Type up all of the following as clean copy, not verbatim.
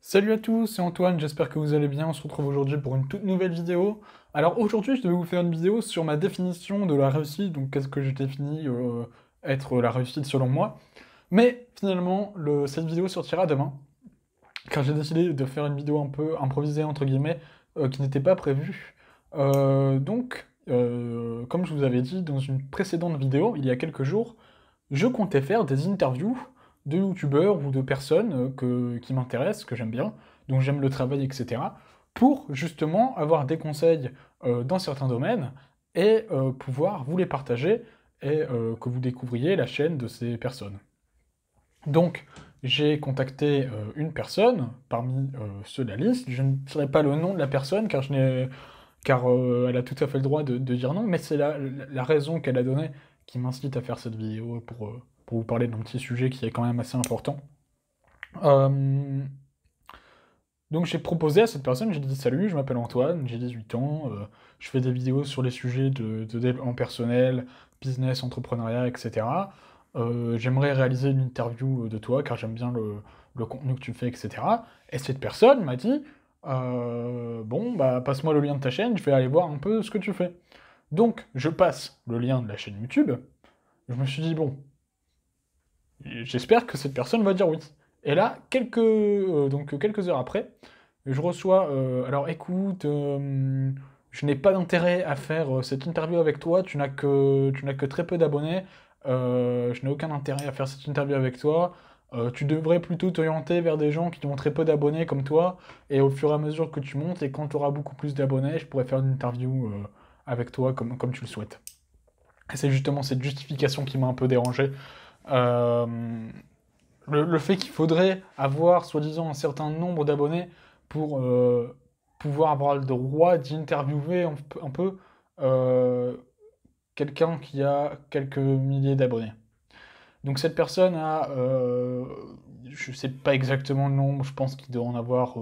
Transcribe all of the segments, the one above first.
Salut à tous, c'est Antoine, j'espère que vous allez bien, on se retrouve aujourd'hui pour une toute nouvelle vidéo. Alors aujourd'hui je devais vous faire une vidéo sur ma définition de la réussite, donc qu'est-ce que je définis être la réussite selon moi. Mais finalement, cette vidéo sortira demain, car j'ai décidé de faire une vidéo un peu improvisée entre guillemets, qui n'était pas prévue. Comme je vous avais dit dans une précédente vidéo, il y a quelques jours, je comptais faire des interviews de youtubeurs ou de personnes qui m'intéressent, que j'aime bien, dont j'aime le travail, etc., pour justement avoir des conseils dans certains domaines et pouvoir vous les partager et que vous découvriez la chaîne de ces personnes. Donc, j'ai contacté une personne parmi ceux de la liste. Je ne dirai pas le nom de la personne car elle a tout à fait le droit de dire non, mais c'est la raison qu'elle a donnée qui m'incite à faire cette vidéo pour vous parler d'un petit sujet qui est quand même assez important. Euh, donc j'ai proposé à cette personne, j'ai dit salut, je m'appelle Antoine, j'ai 18 ans, je fais des vidéos sur les sujets de développement personnel, business, entrepreneuriat, etc. J'aimerais réaliser une interview de toi car j'aime bien le contenu que tu fais, etc. Et cette personne m'a dit bon, bah passe-moi le lien de ta chaîne, je vais aller voir un peu ce que tu fais. Donc je passe le lien de la chaîne YouTube, je me suis dit bon, j'espère que cette personne va dire oui. Et là, quelques heures après, je reçois alors écoute, je n'ai pas d'intérêt à faire cette interview avec toi, tu n'as que très peu d'abonnés, je n'ai aucun intérêt à faire cette interview avec toi. Tu devrais plutôt t'orienter vers des gens qui ont très peu d'abonnés comme toi, et au fur et à mesure que tu montes, et quand tu auras beaucoup plus d'abonnés, je pourrais faire une interview avec toi comme tu le souhaites. Et c'est justement cette justification qui m'a un peu dérangé. Euh, le fait qu'il faudrait avoir, soi-disant, un certain nombre d'abonnés pour pouvoir avoir le droit d'interviewer un peu euh, quelqu'un qui a quelques milliers d'abonnés. Donc cette personne a, je sais pas exactement le nombre, je pense qu'il doit en avoir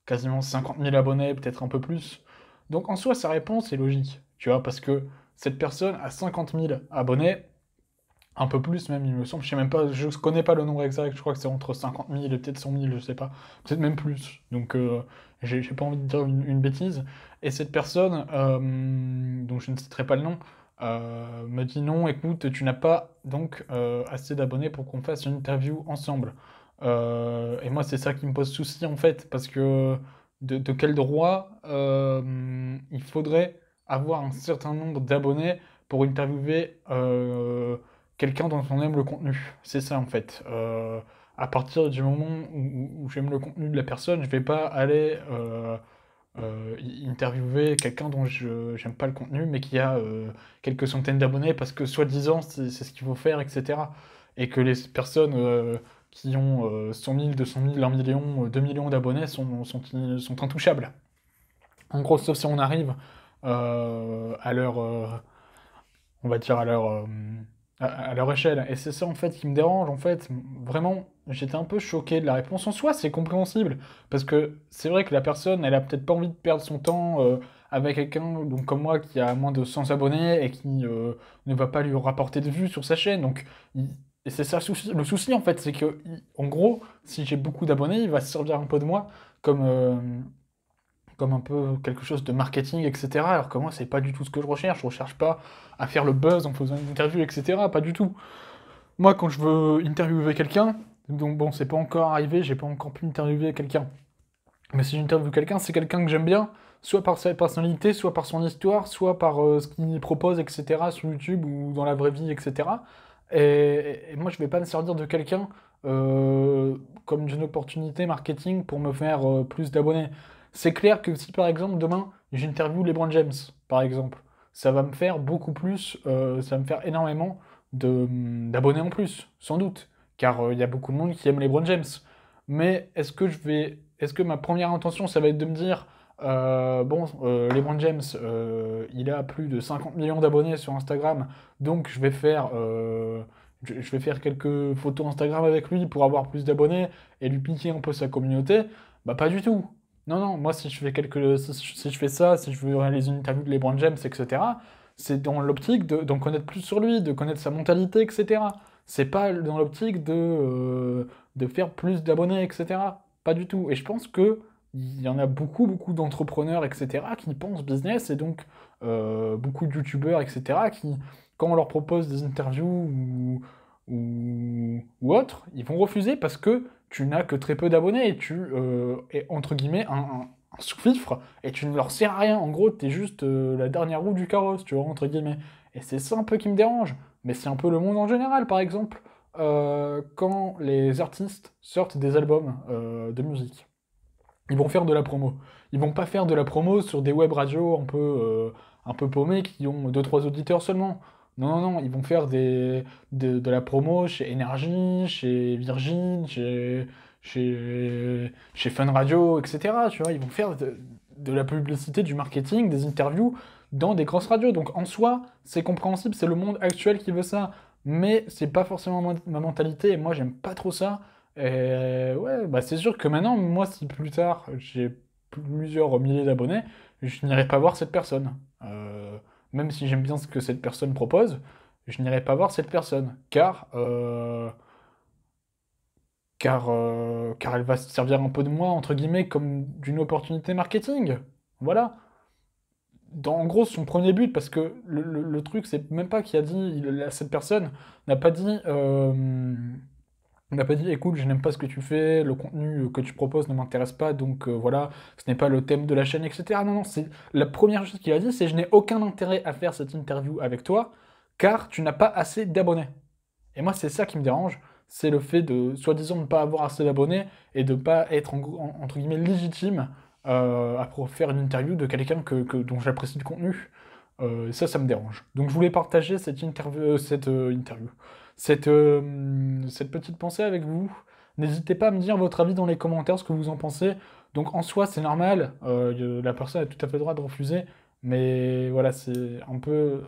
quasiment 50 000 abonnés, peut-être un peu plus. Donc en soi, sa réponse est logique, tu vois, parce que cette personne a 50 000 abonnés, un peu plus même, il me semble. Je sais même pas, je connais pas le nombre exact. Je crois que c'est entre 50 000 et peut-être 100 000, je sais pas. Peut-être même plus. Donc, j'ai pas envie de dire une bêtise. Et cette personne, dont je ne citerai pas le nom, me dit non, écoute, tu n'as pas donc assez d'abonnés pour qu'on fasse une interview ensemble. Et moi, c'est ça qui me pose souci en fait, parce que de quel droit il faudrait avoir un certain nombre d'abonnés pour interviewer quelqu'un dont on aime le contenu. C'est ça en fait. À partir du moment où j'aime le contenu de la personne, je vais pas aller interviewer quelqu'un dont je j'aime pas le contenu, mais qui a quelques centaines d'abonnés parce que soi-disant c'est ce qu'il faut faire, etc. Et que les personnes qui ont 100 000, 200 000, 1 million, 2 millions d'abonnés sont intouchables. En gros, sauf si on arrive à leur, on va dire à leur échelle. Et c'est ça en fait qui me dérange. En fait, vraiment, j'étais un peu choqué de la réponse. En soi, c'est compréhensible parce que c'est vrai que la personne, elle a peut-être pas envie de perdre son temps avec quelqu'un donc comme moi qui a moins de 100 abonnés et qui ne va pas lui rapporter de vues sur sa chaîne. Et c'est ça le souci en fait, c'est que en gros, si j'ai beaucoup d'abonnés, il va se servir un peu de moi comme comme un peu quelque chose de marketing, etc. Alors que moi, c'est pas du tout ce que je recherche. Je recherche pas à faire le buzz en faisant une interview, etc. Pas du tout. Moi, quand je veux interviewer quelqu'un, donc bon, c'est pas encore arrivé, j'ai pas encore pu interviewer quelqu'un. Mais si j'interviewe quelqu'un, c'est quelqu'un que j'aime bien, soit par sa personnalité, soit par son histoire, soit par ce qu'il propose, etc. sur YouTube ou dans la vraie vie, etc. Et moi, je vais pas me servir de quelqu'un comme d'une opportunité marketing pour me faire plus d'abonnés. C'est clair que si par exemple demain j'interviewe LeBron James, par exemple, ça va me faire beaucoup plus, ça va me faire énormément d'abonnés en plus, sans doute, car il y a beaucoup de monde qui aime LeBron James. Mais est-ce que ma première intention, ça va être de me dire, bon, LeBron James, il a plus de 50 millions d'abonnés sur Instagram, donc je vais faire quelques photos Instagram avec lui pour avoir plus d'abonnés et lui piquer un peu sa communauté? Bah pas du tout. Non, non, moi si je fais ça, si je veux réaliser une interview de LeBron James, etc., c'est dans l'optique d'en connaître plus sur lui, de connaître sa mentalité, etc. C'est pas dans l'optique de faire plus d'abonnés, etc. Pas du tout. Et je pense que il y en a beaucoup, beaucoup d'entrepreneurs, etc., qui pensent business, et donc beaucoup de youtubeurs, etc., qui, quand on leur propose des interviews ou autres, ils vont refuser parce que tu n'as que très peu d'abonnés et tu es, entre guillemets, un sous-fifre, et tu ne leur sers à rien. En gros, t'es juste la dernière roue du carrosse, tu vois, entre guillemets. Et c'est ça un peu qui me dérange. Mais c'est un peu le monde en général, par exemple, quand les artistes sortent des albums de musique. Ils vont faire de la promo. Ils vont pas faire de la promo sur des web radios un peu paumés qui ont deux trois auditeurs seulement. Non, non, non, ils vont faire de la promo chez Energy, chez Virgin, chez Fun Radio, etc. Tu vois, ils vont faire de la publicité, du marketing, des interviews dans des grosses radios. Donc en soi, c'est compréhensible, c'est le monde actuel qui veut ça. Mais c'est pas forcément ma mentalité, et moi j'aime pas trop ça. Et ouais, bah c'est sûr que maintenant, moi, si plus tard j'ai plusieurs milliers d'abonnés, je n'irai pas voir cette personne. Même si j'aime bien ce que cette personne propose, je n'irai pas voir cette personne. Car elle va se servir un peu de moi, entre guillemets, comme d'une opportunité marketing. Voilà. En gros, son premier but, parce que le truc, c'est même pas qu'il a dit, cette personne n'a pas dit. On n'a pas dit, écoute, je n'aime pas ce que tu fais, le contenu que tu proposes ne m'intéresse pas, donc voilà, ce n'est pas le thème de la chaîne, etc. Non, non, c'est la première chose qu'il a dit, c'est je n'ai aucun intérêt à faire cette interview avec toi, car tu n'as pas assez d'abonnés. Et moi, c'est ça qui me dérange, c'est le fait de, soi-disant, ne pas avoir assez d'abonnés et de ne pas être, entre guillemets, légitime pour faire une interview de quelqu'un dont j'apprécie le contenu. Ça me dérange. Donc je voulais partager cette petite pensée avec vous. N'hésitez pas à me dire votre avis dans les commentaires, ce que vous en pensez. Donc en soi, c'est normal, la personne a tout à fait le droit de refuser, mais voilà, c'est un peu...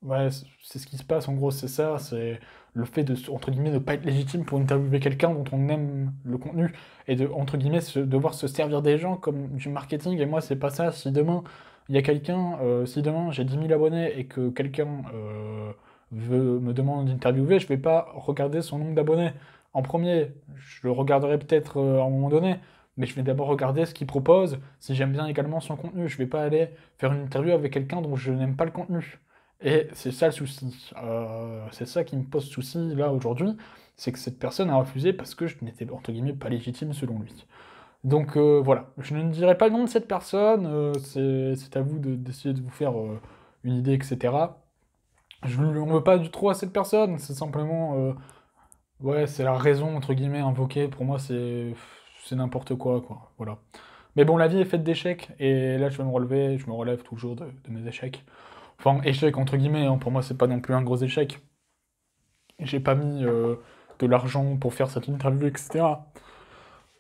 Ouais, c'est ce qui se passe, en gros, c'est ça, c'est le fait de, entre guillemets, ne pas être légitime pour interviewer quelqu'un dont on aime le contenu, et de, entre guillemets, devoir se servir des gens comme du marketing, et moi, c'est pas ça. Si demain, il y a quelqu'un, si demain j'ai 10 000 abonnés et que quelqu'un me demande d'interviewer, je vais pas regarder son nombre d'abonnés en premier. Je le regarderai peut-être à un moment donné, mais je vais d'abord regarder ce qu'il propose, si j'aime bien également son contenu. Je vais pas aller faire une interview avec quelqu'un dont je n'aime pas le contenu. Et c'est ça le souci. C'est ça qui me pose souci là aujourd'hui, c'est que cette personne a refusé parce que je n'étais entre guillemets pas légitime selon lui. Donc voilà, je ne dirai pas le nom de cette personne, c'est à vous d'essayer de vous faire une idée, etc. Je ne veux pas du trop à cette personne, c'est simplement, ouais, c'est la raison, entre guillemets, invoquée. Pour moi, c'est n'importe quoi, quoi. Voilà. Mais bon, la vie est faite d'échecs, et là, je vais me relever, je me relève toujours de mes échecs. Enfin, échec, entre guillemets, hein, pour moi, c'est pas non plus un gros échec. J'ai pas mis de l'argent pour faire cette interview, etc.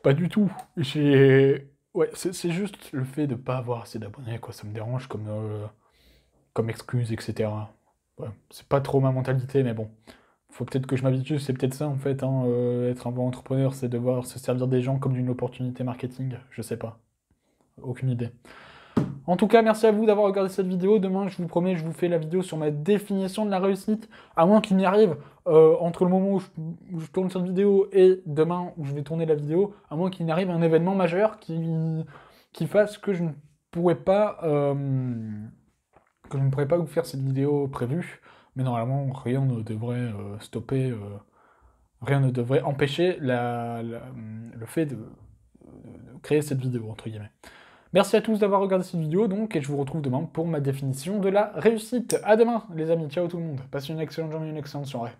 Pas du tout. Ouais, c'est juste le fait de pas avoir assez d'abonnés, quoi. Ça me dérange comme excuse, etc. Ouais, c'est pas trop ma mentalité, mais bon. Faut peut-être que je m'habitue, c'est peut-être ça en fait, hein, être un bon entrepreneur, c'est devoir se servir des gens comme d'une opportunité marketing, je sais pas. Aucune idée. En tout cas, merci à vous d'avoir regardé cette vidéo. Demain, je vous promets, je vous fais la vidéo sur ma définition de la réussite, à moins qu'il m'y arrive entre le moment où je tourne cette vidéo et demain où je vais tourner la vidéo, à moins qu'il m'arrive un événement majeur qui fasse que je ne pourrais pas vous faire cette vidéo prévue. Mais normalement, rien ne devrait stopper, rien ne devrait empêcher le fait de créer cette vidéo, entre guillemets. Merci à tous d'avoir regardé cette vidéo, donc, et je vous retrouve demain pour ma définition de la réussite. À demain, les amis. Ciao tout le monde. Passez une excellente journée, une excellente soirée.